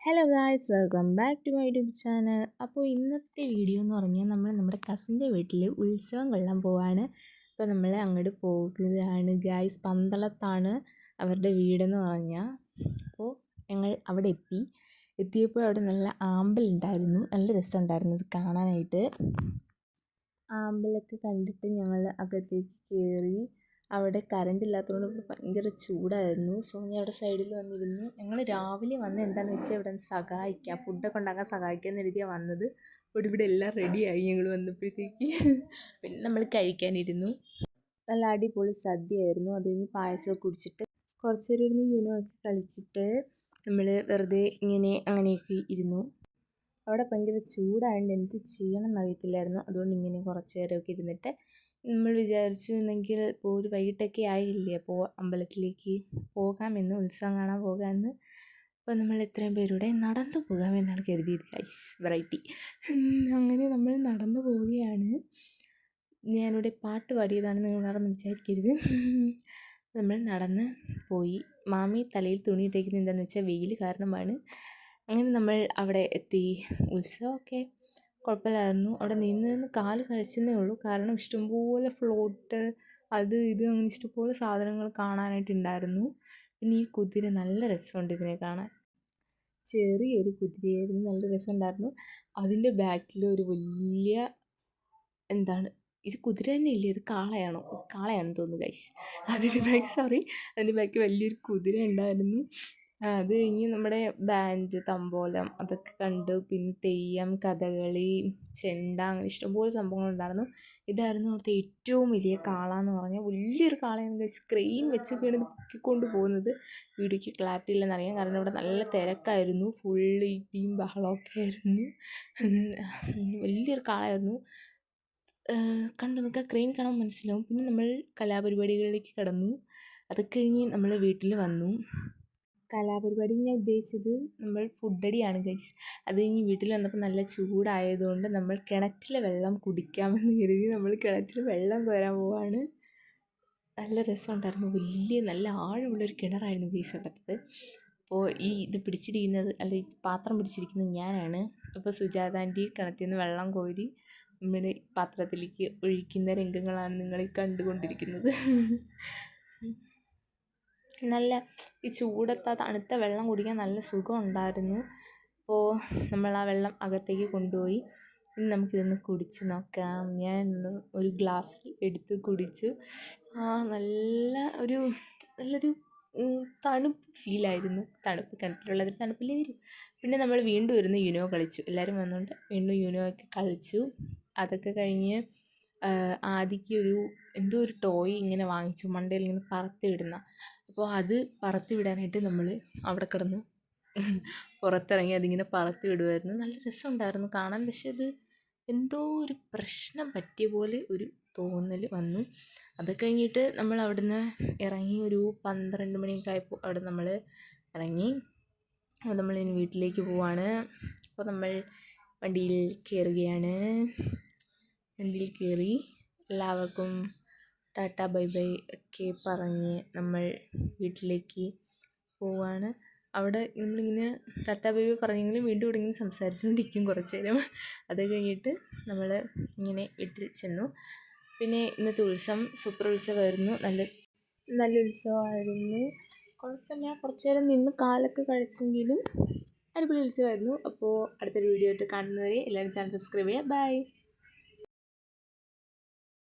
Hello guys, welcome back to my YouTube channel. അപ്പോൾ ഇന്നത്തെ video എന്ന് പറഞ്ഞാൽ നമ്മൾ നമ്മുടെ കസിൻ്റെ വീട്ടിൽ ഉത്സവം കൊള്ളാൻ പോവാണ്. അപ്പോൾ നമ്മൾ അങ്ങോട്ട് പോകുകയാണ് ഗായ്സ്. പന്തളത്താണ് അവരുടെ വീടെന്ന് പറഞ്ഞാൽ. അപ്പോൾ ഞങ്ങൾ അവിടെ എത്തിയപ്പോൾ അവിടെ നല്ല ആമ്പലുണ്ടായിരുന്നു, നല്ല രസമുണ്ടായിരുന്നു അത് കാണാനായിട്ട്. ആമ്പലൊക്കെ കണ്ടിട്ട് ഞങ്ങൾ അകത്തേക്ക് കയറി. അവിടെ കറണ്ട് ഇല്ലാത്തതുകൊണ്ട് ഭയങ്കര ചൂടായിരുന്നു. സോ ഞാൻ അവിടെ സൈഡിൽ വന്നിരുന്നു. ഞങ്ങൾ രാവിലെ വന്ന് എന്താണെന്ന് വെച്ചാൽ ഇവിടെ സഹായിക്കാം, ഫുഡൊക്കെ ഉണ്ടാക്കാൻ സഹായിക്കാമെന്ന് കരുതിയാണ് വന്നത്. അപ്പോൾ ഇവിടെ എല്ലാം റെഡിയായി ഞങ്ങൾ വന്നപ്പോഴത്തേക്ക്. പിന്നെ നമ്മൾ കഴിക്കാനിരുന്നു. നല്ല അടിപൊളി സദ്യയായിരുന്നു. അത് കഴിഞ്ഞ് പായസമൊക്കെ കുടിച്ചിട്ട് കുറച്ച് നേരം ഇരുന്ന് യുനോ ഒക്കെ കളിച്ചിട്ട് നമ്മൾ വെറുതെ അങ്ങനെയൊക്കെ ഇരുന്നു. അവിടെ ഭയങ്കര ചൂടായതുകൊണ്ട് എന്ത് ചെയ്യണം എന്നറിയത്തില്ലായിരുന്നു. അതുകൊണ്ട് ഇങ്ങനെ കുറച്ച് നേരമൊക്കെ ഇരുന്നിട്ട് നമ്മൾ വിചാരിച്ചു എന്നെങ്കിൽ ഇപ്പോൾ ഒരു വൈകിട്ടൊക്കെ ആയില്ലേ, അപ്പോൾ അമ്പലത്തിലേക്ക് പോകാമെന്ന്, ഉത്സവം കാണാൻ പോകാമെന്ന്. അപ്പോൾ നമ്മൾ ഇത്രയും പേരുടെ നടന്നു പോകാമെന്നാണ് കരുതിയത് ഗൈസ്. വെറൈറ്റി. അങ്ങനെ നമ്മൾ നടന്നു പോവുകയാണ്. ഞാനിവിടെ പാട്ട് പാടിയതാണ്, നിങ്ങൾ വേറൊന്നും വിചാരിക്കരുത്. നമ്മൾ നടന്ന് പോയി. മാമി തലയിൽ തുണിയിട്ടേക്കുന്നത് എന്താണെന്ന് വെച്ചാൽ വെയിൽ കാരണമാണ്. അങ്ങനെ നമ്മൾ അവിടെ എത്തി. ഉത്സവമൊക്കെ കുഴപ്പമില്ലായിരുന്നു. അവിടെ നിന്ന് കാല് കഴിച്ചെന്നേ ഉള്ളൂ. കാരണം ഇഷ്ടംപോലെ ഫ്ലോട്ട് അത് ഇത് അങ്ങനെ ഇഷ്ടംപോലെ സാധനങ്ങൾ കാണാനായിട്ടുണ്ടായിരുന്നു. പിന്നെ ഈ കുതിര നല്ല രസമുണ്ട് ഇതിനെ കാണാൻ. ചെറിയൊരു കുതിരയായിരുന്നു, നല്ല രസമുണ്ടായിരുന്നു. അതിൻ്റെ ബാക്കിൽ ഒരു വലിയ ഇത് കുതിര തന്നെ ഇല്ലേ, ഇത് കാളയാണെന്ന് തോന്നുന്നു ഗൈസ്. അതിൻ്റെ ബാക്കി വലിയൊരു കുതിര ഉണ്ടായിരുന്നു. അത് കഴിഞ്ഞ് നമ്മുടെ ബാൻഡ്, തമ്പോലം അതൊക്കെ കണ്ടു. പിന്നെ തെയ്യം, കഥകളി, ചെണ്ട, അങ്ങനെ ഇഷ്ടംപോലെ സംഭവങ്ങളുണ്ടായിരുന്നു. ഇതായിരുന്നു അവിടുത്തെ ഏറ്റവും വലിയ കാള എന്ന് പറഞ്ഞാൽ. വലിയൊരു കാളയാണ് ഗൈസ്. ക്രെയിൻ വെച്ചൊക്കെയാണ് ഇത് പൊക്കിക്കൊണ്ട് പോകുന്നത്. വീഡിയോയ്ക്ക് ക്ലാരിറ്റി ഇല്ലെന്നറിയാം, കാരണം ഇവിടെ നല്ല തിരക്കായിരുന്നു. ഫുള്ള് ഇടിയും ബഹളമൊക്കെ ആയിരുന്നു. വലിയൊരു കാളയായിരുന്നു. കണ്ടു നോക്കുക, ക്രെയിൻ കാണാൻ മനസ്സിലാവും. പിന്നെ നമ്മൾ കലാപരിപാടികളിലേക്ക് കടന്നു. അതൊക്കെ കഴിഞ്ഞ് നമ്മൾ വീട്ടിൽ വന്നു. കലാപരിപാടി ഞാൻ ഉദ്ദേശിച്ചത് നമ്മൾ ഫുഡടിയാണ് ഗൈസ്. അത് കഴിഞ്ഞ് വീട്ടിൽ വന്നപ്പോൾ നല്ല ചൂടായതുകൊണ്ട് നമ്മൾ കിണറ്റിലെ വെള്ളം കുടിക്കാമെന്ന് കരുതി നമ്മൾ കിണറ്റിൽ വെള്ളം കോരാൻ പോവാണ്. നല്ല രസമുണ്ടായിരുന്നു. നല്ല ആഴമുള്ളൊരു കിണറായിരുന്നു ഗൈസ് അവിടുത്തത്. അപ്പോൾ ഇത് പിടിച്ചിരിക്കുന്നത്, ഈ പാത്രം പിടിച്ചിരിക്കുന്നത് ഞാനാണ്. അപ്പോൾ സുജാത ആൻറ്റി കിണറ്റിൽ നിന്ന് വെള്ളം കോരി നമ്മുടെ പാത്രത്തിലേക്ക് ഒഴിക്കുന്ന രംഗങ്ങളാണ് നിങ്ങൾ കണ്ടുകൊണ്ടിരിക്കുന്നത്. ഈ ചൂടത്ത് തണുത്ത വെള്ളം കുടിക്കാൻ നല്ല സുഖമുണ്ടായിരുന്നു. അപ്പോൾ നമ്മൾ ആ വെള്ളം അകത്തേക്ക് കൊണ്ടുപോയി. ഇനി നമുക്കിതൊന്ന് കുടിച്ച് നോക്കാം. ഞാൻ ഒരു ഗ്ലാസ്സിൽ എടുത്ത് കുടിച്ചു. നല്ലൊരു തണുപ്പ് ഫീലായിരുന്നു. തണുപ്പ് കിണറ്റിലുള്ളത് തണുപ്പിലേ വരും. പിന്നെ നമ്മൾ വീണ്ടും ഇരുന്ന് യുനോ കളിച്ചു. എല്ലാവരും വന്നുകൊണ്ട് വീണ്ടും യുനോ ഒക്കെ കളിച്ചു. അതൊക്കെ കഴിഞ്ഞ് ആദിക്ക് എന്തോ ഒരു ടോയ് ഇങ്ങനെ വാങ്ങിച്ചു, മണ്ടയിൽ ഇങ്ങനെ പറത്തി വിടുന്ന. അപ്പോൾ അത് പറത്തി വിടാനായിട്ട് നമ്മൾ അവിടെ കിടന്ന് പുറത്തിറങ്ങി അതിങ്ങനെ പറത്തി വിടുമായിരുന്നു. നല്ല രസമുണ്ടായിരുന്നു കാണാൻ. പക്ഷെ അത് എന്തോ ഒരു പ്രശ്നം പറ്റിയ പോലെ ഒരു തോന്നൽ വന്നു. അത് കഴിഞ്ഞിട്ട് നമ്മൾ അവിടുന്ന് ഇറങ്ങി. ഒരു 12 മണിയൊക്കെ ആയപ്പോൾ അവിടെ നമ്മൾ ഇറങ്ങി. അപ്പോൾ നമ്മളിനി വീട്ടിലേക്ക് പോവാണ്. അപ്പോൾ നമ്മൾ വണ്ടിയിൽ കയറുകയാണ്. വണ്ടിയിൽ കയറി എല്ലാവർക്കും ടാറ്റ ബൈ ബൈ ഒക്കെ പറഞ്ഞ് നമ്മൾ വീട്ടിലേക്ക് പോവാണ്. അവിടെ നമ്മളിങ്ങനെ ടാറ്റ ബൈ ബൈ പറഞ്ഞെങ്കിലും വീണ്ടും ഇവിടെ ഇങ്ങനെ സംസാരിച്ചുകൊണ്ടിരിക്കും കുറച്ച് നേരം. അത് കഴിഞ്ഞിട്ട് നമ്മൾ ഇങ്ങനെ വീട്ടിൽ ചെന്നു. പിന്നെ ഇന്നത്തെ ഉത്സവം സൂപ്പർ ഉത്സവമായിരുന്നു. നല്ല ഉത്സവമായിരുന്നു. കുഴപ്പമില്ല, കുറച്ച് നേരം നിന്ന് കാലൊക്കെ കഴിച്ചെങ്കിലും അടിപൊളി ഉത്സവമായിരുന്നു. അപ്പോൾ അടുത്തൊരു വീഡിയോ ആയിട്ട് കാണുന്നവരെ എല്ലാവരും ചാനൽ സബ്സ്ക്രൈബ് ചെയ്യുക. ബൈ.